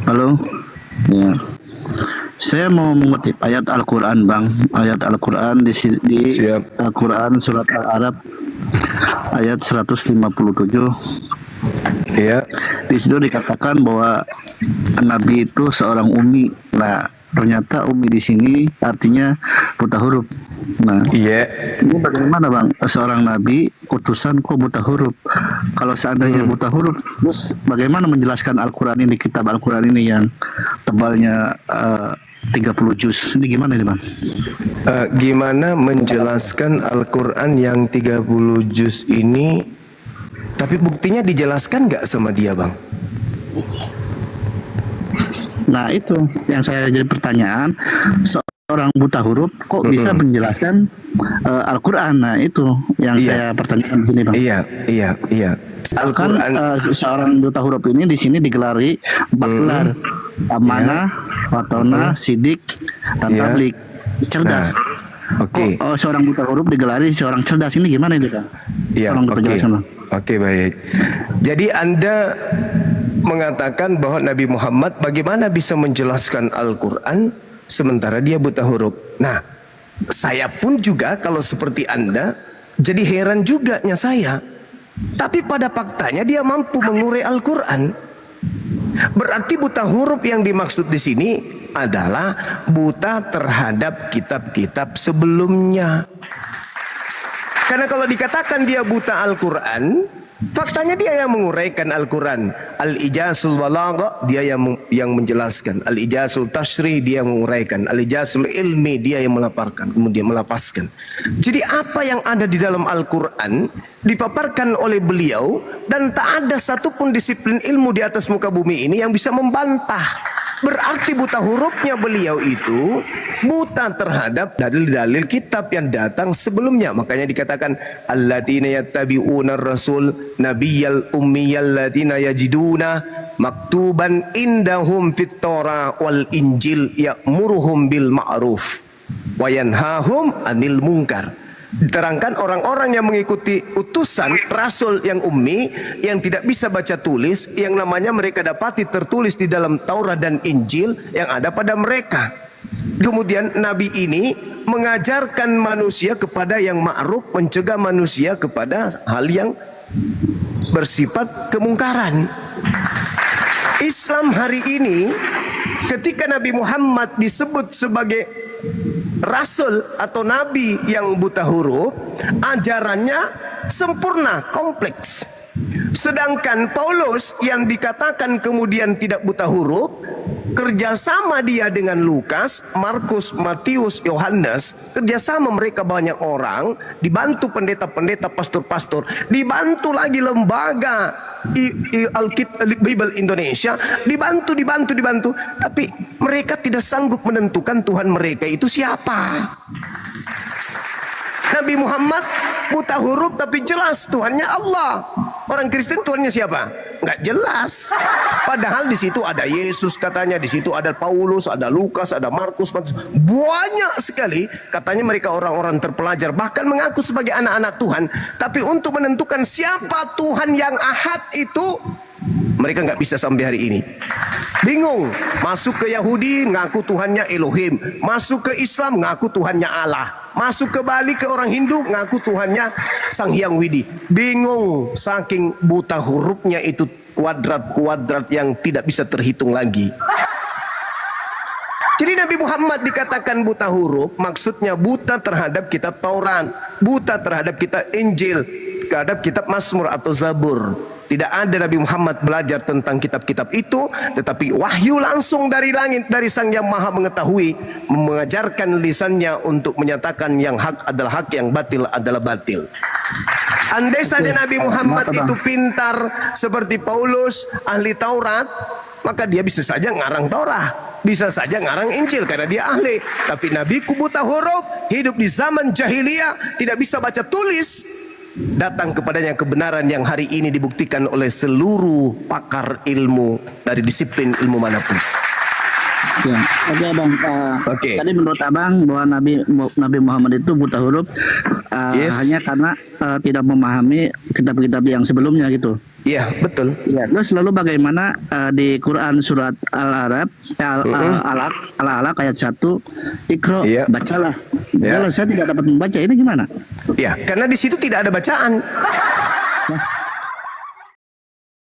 Halo. Ya. Saya mau mengutip ayat Al-Quran, Bang. Ayat Al-Quran di Siap. Al-Quran surat Al-Arab ayat 157. Iya. Di situ dikatakan bahwa Nabi itu seorang ummi. Nah, ternyata ummi di sini artinya buta huruf. Nah, Iya. ini bagaimana, Bang? Seorang nabi utusan kok buta huruf? Kalau seandainya buta huruf, terus bagaimana menjelaskan Al-Quran ini, kitab Al-Quran ini yang tebalnya 30 juz? Ini gimana ini, Bang? Gimana menjelaskan Al-Quran yang 30 juz ini? Tapi buktinya dijelaskan nggak sama dia, Bang? Nah, itu yang saya jadi pertanyaan. Seorang buta huruf kok bisa menjelaskan Al-Quran? Nah, itu yang saya pertanyakan di sini, Bang. Iya. Kan seorang buta huruf ini di sini digelari 4 gelar: amanah, fatona, sidik, dan tablik. Cerdas. Oke. Kok seorang buta huruf digelari seorang cerdas? Ini gimana ini, Kang? Iya. Oke, baik. Jadi Anda mengatakan bahwa Nabi Muhammad bagaimana bisa menjelaskan Al-Quran sementara dia buta huruf. Nah, saya pun juga kalau seperti Anda jadi heran juga saya. Tapi pada faktanya dia mampu mengurai Al-Quran. Berarti buta huruf yang dimaksud di sini adalah buta terhadap kitab-kitab sebelumnya. Karena kalau dikatakan dia buta Al-Quran, faktanya dia yang menguraikan Al-Quran. Al-Ijazul Balagha dia yang menjelaskan. Al-Ijazul Tashri dia yang menguraikan. Al-Ijazul Ilmi dia yang melaparkan, kemudian melapaskan. Jadi apa yang ada di dalam Al-Quran dipaparkan oleh beliau, dan tak ada satupun disiplin ilmu di atas muka bumi ini yang bisa membantah. Berarti buta hurufnya beliau itu buta terhadap dalil-dalil kitab yang datang sebelumnya. Makanya dikatakan alladzina yattabi'una ar-rasul nabiyyal ummiyal ladzina yajiduna maktuban indahum fit Torah wal Injil ya'muruhum bil ma'ruf wa yanhahum 'anil munkar. Diterangkan orang-orang yang mengikuti utusan rasul yang ummi, yang tidak bisa baca tulis, yang namanya mereka dapati tertulis di dalam Taurat dan Injil yang ada pada mereka. Kemudian Nabi ini mengajarkan manusia kepada yang ma'ruf, mencegah manusia kepada hal yang bersifat kemungkaran. Islam hari ini ketika Nabi Muhammad disebut sebagai rasul atau nabi yang buta huruf, ajarannya sempurna, kompleks. Sedangkan Paulus yang dikatakan kemudian tidak buta huruf, kerjasama dia dengan Lukas, Markus, Matius, Yohanes, kerjasama mereka banyak orang, dibantu pendeta-pendeta, pastor-pastor, dibantu lagi lembaga Bible Indonesia, dibantu, tapi mereka tidak sanggup menentukan Tuhan mereka itu siapa. Nabi Muhammad buta huruf tapi jelas Tuhannya Allah. Orang Kristen Tuhannya siapa? Nggak jelas. Padahal di situ ada Yesus katanya, di situ ada Paulus, ada Lukas, ada Markus, banyak sekali. Katanya mereka orang-orang terpelajar, bahkan mengaku sebagai anak-anak Tuhan. Tapi untuk menentukan siapa Tuhan yang ahad itu, mereka nggak bisa sampai hari ini. Bingung. Masuk ke Yahudi ngaku Tuhannya Elohim, masuk ke Islam ngaku Tuhannya Allah, masuk ke Bali ke orang Hindu ngaku Tuhannya Sang Hyang Widi. Bingung saking buta hurufnya itu, kuadrat-kuadrat yang tidak bisa terhitung lagi. Jadi Nabi Muhammad dikatakan buta huruf, maksudnya buta terhadap kitab Taurat, buta terhadap kitab Injil, terhadap kitab Mazmur atau Zabur. Tidak ada Nabi Muhammad belajar tentang kitab-kitab itu, tetapi wahyu langsung dari langit, dari Sang Yang Maha Mengetahui, mengajarkan lisannya untuk menyatakan yang hak adalah hak, yang batil adalah batil. Andai saja Nabi Muhammad itu pintar seperti Paulus, ahli Taurat, maka dia bisa saja ngarang Taurat, bisa saja ngarang Injil karena dia ahli. Tapi Nabiku buta huruf, hidup di zaman jahiliyah, tidak bisa baca tulis, datang kepadanya kebenaran yang hari ini dibuktikan oleh seluruh pakar ilmu dari disiplin ilmu manapun. Ya, oke bang. Oke. Tadi menurut abang bahwa Nabi Muhammad itu buta huruf Yes. hanya karena tidak memahami kitab-kitab yang sebelumnya gitu. Iya, betul. Ya, terus lalu bagaimana di Quran surat Al-Arab, Al-Alaq ayat 1, Iqra, Iya. bacalah. Ya. Kalau saya tidak dapat membaca, ini gimana? Ya, karena di situ tidak ada bacaan. Nah,